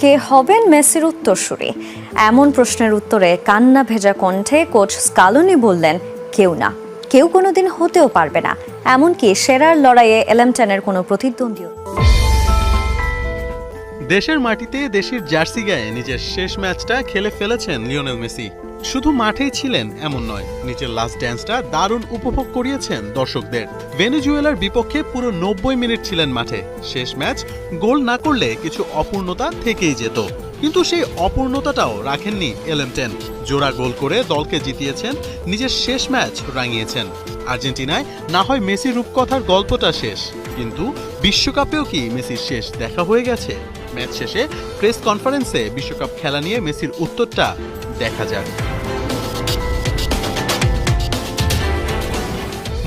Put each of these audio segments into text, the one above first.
কে হবেন মেসির উত্তরসূরি? এমন প্রশ্নের উত্তরে কান্না ভেজা কণ্ঠে কোচ স্কালোনি বললেন, কেউ না, কেউ কোনোদিন হতেও পারবে না। এমনকি সেরার লড়াইয়ে এলেমটেনের কোনো প্রতিদ্বন্দ্বীও। দেশের মাটিতে দেশের জার্সি গায়ে নিজের শেষ ম্যাচটা খেলে ফেলেছেন লিওনেল মেসি। শুধু মাঠেই ছিলেন এমন নয়, নিজের লাস্ট ড্যান্সটা দারুণ উপভোগ করিয়েছেন দর্শকদের। ভেনেজুয়েলার বিপক্ষে পুরো 90 মিনিট ছিলেন মাঠে। শেষ ম্যাচ গোল না করলে কিছু অপূর্ণতা থেকেই যেত, কিন্তু সেই অপূর্ণতাটাও রাখেননি এলেমটেন। জোড়া গোল করে দলকে জিতিয়েছেন, নিজের শেষ ম্যাচ রাঙিয়েছেন। আর্জেন্টিনায় না হয় মেসি রূপকথার গল্পটা শেষ, কিন্তু বিশ্বকাপেও কি মেসির শেষ দেখা হয়ে গেছে? ম্যাচ শেষে প্রেস কনফারেন্সে বিশ্বকাপ খেলা নিয়ে মেসির উত্তরটা দেখা যাক।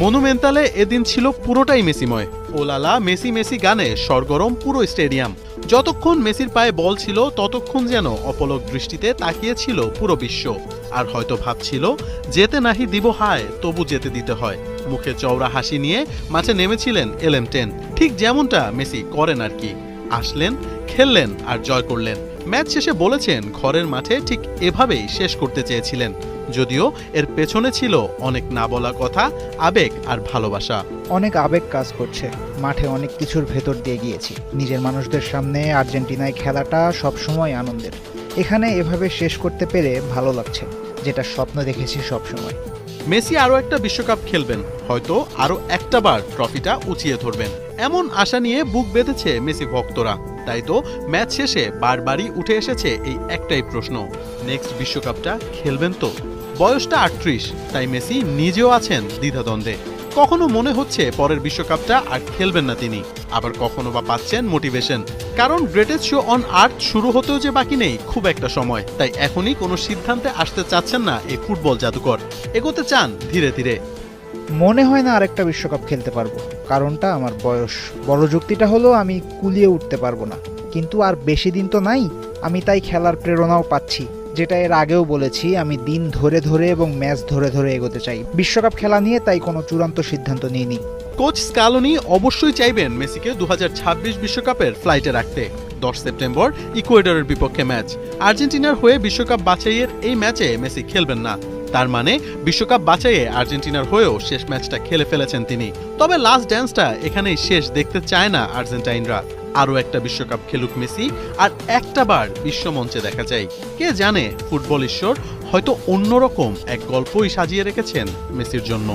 মনুমেন্টালে এদিন ছিল পুরোটাই মেসিময়। ওলালা মেসি মেসি গানে সরগরম পুরো স্টেডিয়াম। যতক্ষণ মেসির পায়ে বল ছিল ততক্ষণ যেন অপলক দৃষ্টিতে তাকিয়েছিল পুরো বিশ্ব। আর হয়তো ভাবছিল, যেতে নাহি দিব হায়, তবু যেতে দিতে হয়। মুখে চওড়া হাসি নিয়ে মাঠে নেমেছিলেন এলেমটেন, ঠিক যেমনটা মেসি করেন আর কি। আসলেন, খেললেন আর জয় করলেন। ম্যাচ শেষে বলেছেন, ঘরের মাঠে ঠিক এভাবেই শেষ করতে চেয়েছিলেন, যদিও এর পেছনে ছিল অনেক না বলা কথা, আবেগ আর ভালোবাসা। অনেক আবেগ কাজ করছে, মাঠে অনেক কিছুর ভেতর দিয়ে গিয়েছি। নিজের মানুষদের সামনে আর্জেন্টিনায় খেলাটা সবসময় আনন্দের। এখানে এভাবে শেষ করতে পেরে ভালো লাগছে, যেটা স্বপ্ন দেখেছি সবসময়। মেসি আরও একটা বিশ্বকাপ খেলবেন, হয়তো আরও একটা বার ট্রফিটা উঁচিয়ে ধরবেন, এমন আশা নিয়ে বুক বেঁধেছে মেসি ভক্তরা। তাই তো ম্যাচ শেষে বারবারই উঠে এসেছে এই একটাই প্রশ্ন, নেক্সট বিশ্বকাপটা খেলবেন তো? বয়সটা 38, তাই মেসি নিজেও আছেন দ্বিধাদ্বন্দ্বে। কখনো মনে হচ্ছে পরের বিশ্বকাপটা আর খেলবেন না তিনি, আবার কখনো বা পাচ্ছেন মোটিভেশন, কারণ গ্রেটেস্ট শো অন আর্থ শুরু হতেও যে বাকি নেই খুব একটা সময়। তাই এখনই কোনো সিদ্ধান্তে আসতে চাচ্ছেন না এই ফুটবল জাদুকর, এগোতে চান ধীরে ধীরে। মনে হয় না আরেকটা বিশ্বকাপ খেলতে পারবো, কারণটা আমার বয়স। বড় যুক্তিটা হলো আমি কুলিয়ে উঠতে পারবো না, কিন্তু আর বেশি দিন তো নাই। আমি তাই খেলার প্রেরণাও পাচ্ছি, যেটা এর আগেও বলেছি, আমি দিন ধরে ধরে এবং ম্যাচ ধরে ধরে এগোতে চাই। বিশ্বকাপ খেলা নিয়ে তাই কোনো চূড়ান্ত সিদ্ধান্ত নিইনি। কোচ স্কালোনি অবশ্যই চাইবেন মেসিকে 2026 বিশ্বকাপের ফ্লাইটে রাখতে। 10 সেপ্টেম্বর ইকুয়েডরের বিপক্ষে ম্যাচ। আর্জেন্টিনার হয়ে বিশ্বকাপ বাছাইয়ের এই ম্যাচে মেসি খেলবেন না, তার মানে বিশ্বকাপ বাছাইয়ে আর্জেন্টিনার হয়েও শেষ ম্যাচটা খেলে ফেলেছেন তিনি। তবে লাস্ট ড্যান্সটা এখানেই শেষ দেখতে চায় না আর্জেন্টাইনরা। আরও একটা বিশ্বকাপ খেলুক মেসি, আর একটা বার বিশ্বমঞ্চে দেখা যায়। কে জানে, ফুটবল ঈশ্বর হয়তো অন্যরকম এক গল্পই সাজিয়ে রেখেছেন মেসির জন্য।